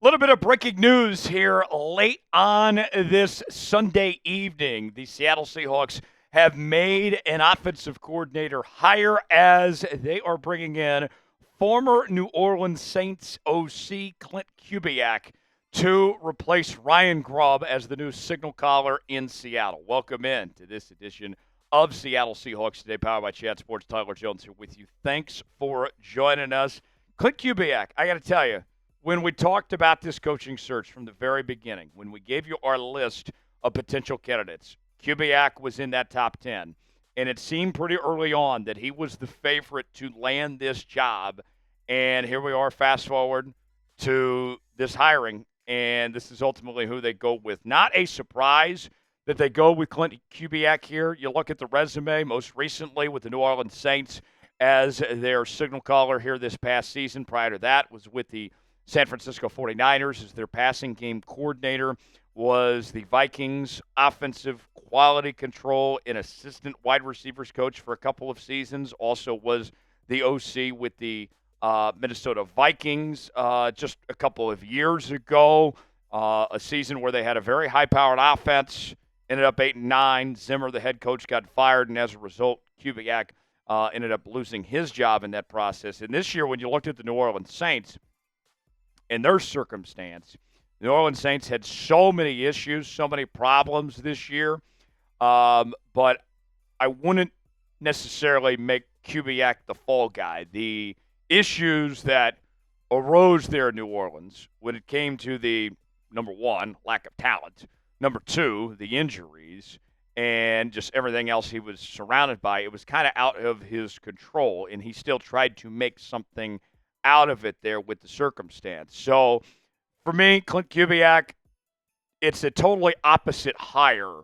A little bit of breaking news here late on this Sunday evening. The Seattle Seahawks have made an offensive coordinator hire as they are bringing in former New Orleans Saints OC Klint Kubiak to replace Ryan Grubb as the new signal caller in Seattle. Welcome in to this edition of Seattle Seahawks Today, powered by Chat Sports. Tyler Jones here with you. Thanks for joining us. Klint Kubiak, I got to tell you, when we talked about this coaching search from the very beginning, when we gave you our list of potential candidates, Kubiak was in that top 10. And it seemed pretty early on that he was the favorite to land this job. And here we are, fast forward to this hiring. And this is ultimately who they go with. Not a surprise that they go with Klint Kubiak here. You look at the resume, most recently with the New Orleans Saints as their signal caller here this past season. Prior to that was with the San Francisco 49ers as their passing game coordinator, was the Vikings offensive quality control and assistant wide receivers coach for a couple of seasons. Also was the OC with the Minnesota Vikings just a couple of years ago. A season where they had a very high-powered offense, ended up 8-9. Zimmer, the head coach, got fired, and as a result, Kubiak ended up losing his job in that process. And this year, when you looked at the New Orleans Saints, in their circumstance, the New Orleans Saints had so many issues, so many problems this year, but I wouldn't necessarily make Kubiak the fall guy. The issues that arose there in New Orleans when it came to the, number one, lack of talent, number two, the injuries, and just everything else he was surrounded by, it was kind of out of his control, and he still tried to make something out of it there with the circumstance. So for me, Klint Kubiak, it's a totally opposite hire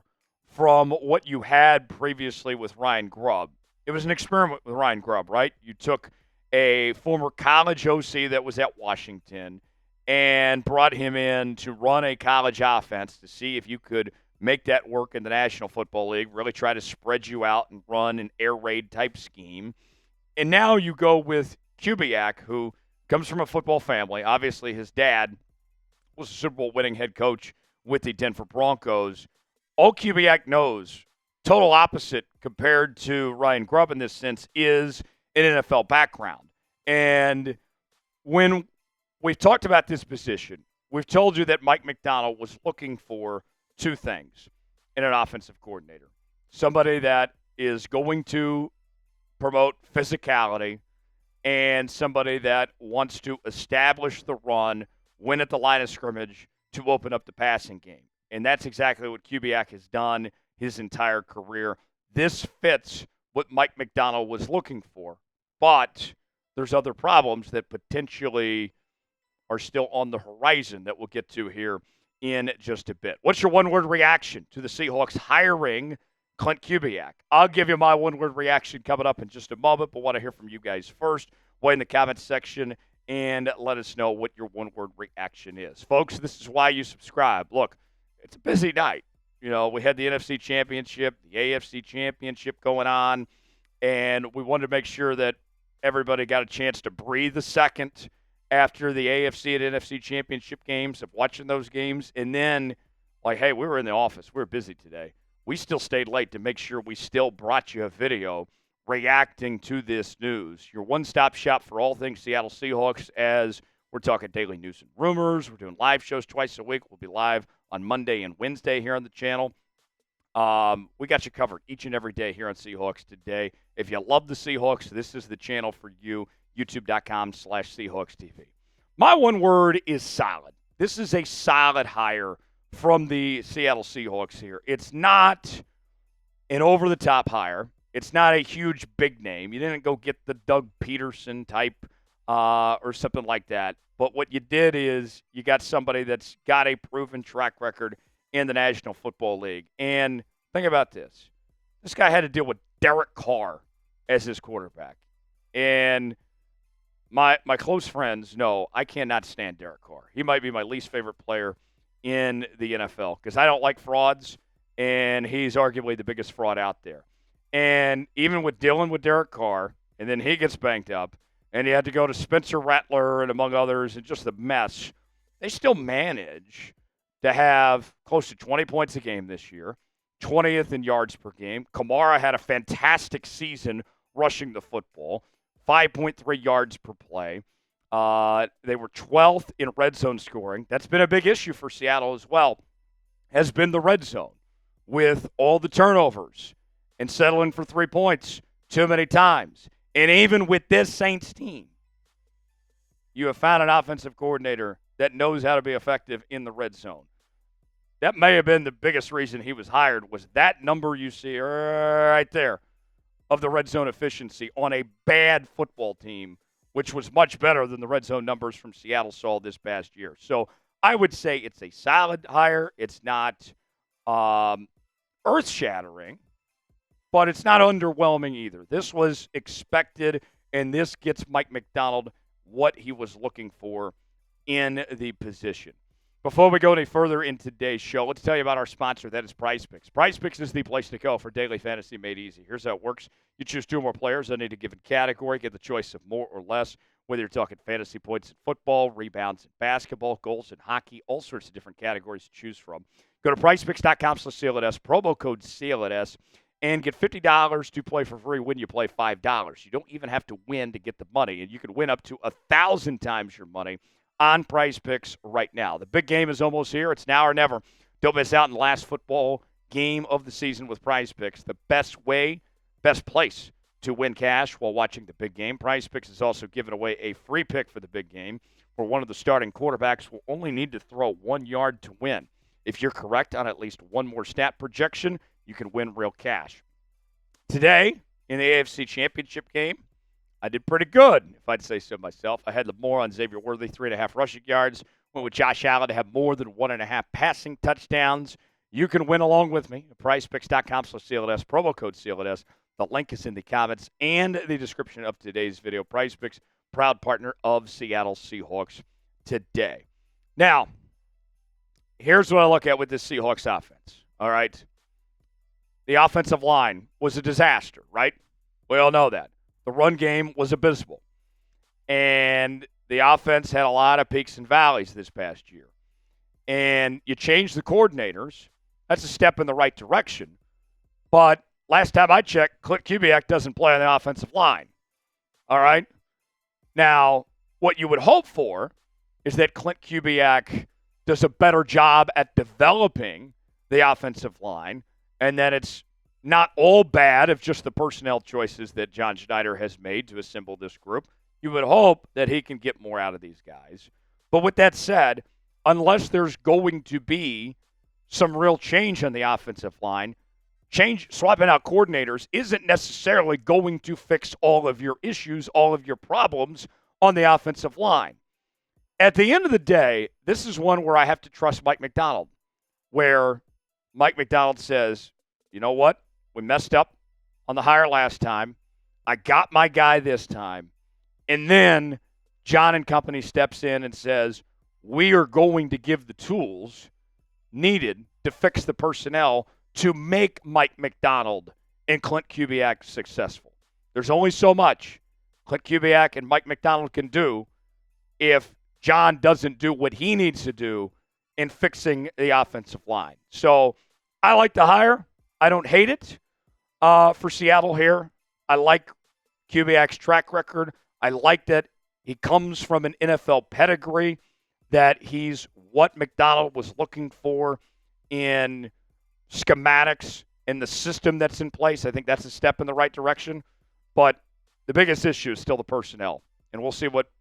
from what you had previously with Ryan Grubb. It was an experiment with Ryan Grubb, right? You took a former college OC that was at Washington and brought him in to run a college offense to see if you could make that work in the National Football League, really try to spread you out and run an air raid type scheme. And now you go with Kubiak, who comes from a football family. Obviously, his dad was a Super Bowl winning head coach with the Denver Broncos. All Kubiak knows, total opposite compared to Ryan Grubb in this sense, is an NFL background. And when we've talked about this position, we've told you that Mike Macdonald was looking for two things in an offensive coordinator. Somebody that is going to promote physicality, and somebody that wants to establish the run, win at the line of scrimmage to open up the passing game. And that's exactly what Kubiak has done his entire career. This fits what Mike Macdonald was looking for, but there's other problems that potentially are still on the horizon that we'll get to here in just a bit. What's your one-word reaction to the Seahawks hiring Klint Kubiak? I'll give you my one-word reaction coming up in just a moment, but want to hear from you guys first. Weigh in the comments section and let us know what your one-word reaction is. Folks, this is why you subscribe. Look, it's a busy night. You know, we had the NFC Championship, the AFC Championship going on, and we wanted to make sure that everybody got a chance to breathe a second after the AFC and NFC Championship games, of watching those games. And then, like, hey, we were in the office. We were busy today. We still stayed late to make sure we still brought you a video reacting to this news. Your one-stop shop for all things Seattle Seahawks, as we're talking daily news and rumors. We're doing live shows twice a week. We'll be live on Monday and Wednesday here on the channel. We got you covered each and every day here on Seahawks Today. If you love the Seahawks, this is the channel for you, youtube.com/Seahawks TV. My one word is solid. This is a solid hire from the Seattle Seahawks here. It's not an over-the-top hire. It's not a huge big name. You didn't go get the Doug Peterson type or something like that. But what you did is you got somebody that's got a proven track record in the National Football League. And think about this. This guy had to deal with Derek Carr as his quarterback. And my close friends know I cannot stand Derek Carr. He might be my least favorite player in the NFL because I don't like frauds, and he's arguably the biggest fraud out there. And even with dealing with Derek Carr, and then he gets banged up, and he had to go to Spencer Rattler and among others, and just the mess. they still manage to have close to 20 points a game this year, 20th in yards per game. Kamara had a fantastic season rushing the football, 5.3 yards per play. They were 12th in red zone scoring. That's been a big issue for Seattle as well, has been the red zone with all the turnovers and settling for 3 points too many times. And even with this Saints team, you have found an offensive coordinator that knows how to be effective in the red zone. That may have been the biggest reason he was hired, was that number you see right there of the red zone efficiency on a bad football team, which was much better than the red zone numbers from Seattle saw this past year. So I would say it's a solid hire. It's not earth-shattering, but it's not underwhelming either. This was expected, and this gets Mike Macdonald what he was looking for in the position. Before we go any further in today's show, let's tell you about our sponsor. That is Prize Picks. Prize Picks is the place to go for daily fantasy made easy. Here's how it works. You choose 2 or more players in any given category, get the choice of more or less, whether you're talking fantasy points in football, rebounds in basketball, goals in hockey, all sorts of different categories to choose from. Go to PrizePicks.com/CLNS, promo code CLNS, and get $50 to play for free when you play $5. You don't even have to win to get the money, and you can win up to 1,000 times your money on Prize Picks right now. The big game is almost here. It's now or never. Don't miss out on the last football game of the season with Prize Picks. The best place to win cash while watching the big game. Prize Picks is also giving away a free pick for the big game, where one of the starting quarterbacks will only need to throw 1 yard to win. If you're correct on at least one more stat projection, you can win real cash. Today, in the AFC Championship game, I did pretty good, if I'd say so myself. I had Lamar on Xavier Worthy, 3.5 rushing yards. Went with Josh Allen to have more than 1.5 passing touchdowns. You can win along with me at PrizePicks.com/CLNS, promo code CLNS. The link is in the comments and the description of today's video. Prize Picks, proud partner of Seattle Seahawks Today. Now, here's what I look at with this Seahawks offense, all right? The offensive line was a disaster, right? We all know that. The run game was abysmal. And the offense had a lot of peaks and valleys this past year. And you change the coordinators, that's a step in the right direction. But last time I checked, Klint Kubiak doesn't play on the offensive line. All right? Now, what you would hope for is that Klint Kubiak does a better job at developing the offensive line, and that it's not all bad of just the personnel choices that John Schneider has made to assemble this group. You would hope that he can get more out of these guys. But with that said, unless there's going to be some real change on the offensive line, swapping out coordinators isn't necessarily going to fix all of your issues, all of your problems on the offensive line. At the end of the day, this is one where I have to trust Mike Macdonald, where Mike Macdonald says, you know what? We messed up on the hire last time. I got my guy this time. And then John and company steps in and says, we are going to give the tools needed to fix the personnel to make Mike Macdonald and Klint Kubiak successful. There's only so much Klint Kubiak and Mike Macdonald can do if John doesn't do what he needs to do in fixing the offensive line. So I like the hire. I don't hate it for Seattle here. I like Kubiak's track record. I like that he comes from an NFL pedigree, that he's what Macdonald was looking for in schematics and the system that's in place. I think that's a step in the right direction. But the biggest issue is still the personnel. And we'll see what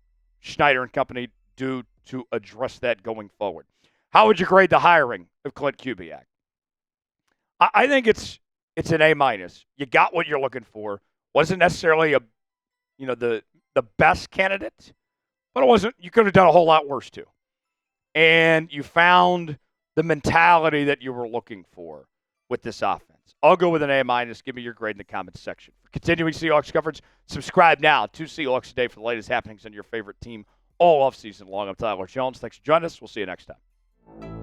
Schneider and company do to address that going forward. How would you grade the hiring of Klint Kubiak? I think it's an A-. You got what you're looking for. Wasn't necessarily the best candidate, but it wasn't. You could have done a whole lot worse too. And you found the mentality that you were looking for with this offense. I'll go with an A-. Give me your grade in the comments section. For continuing Seahawks coverage, subscribe now to Seahawks Today for the latest happenings on your favorite team all offseason long. I'm Tyler Jones. Thanks for joining us. We'll see you next time.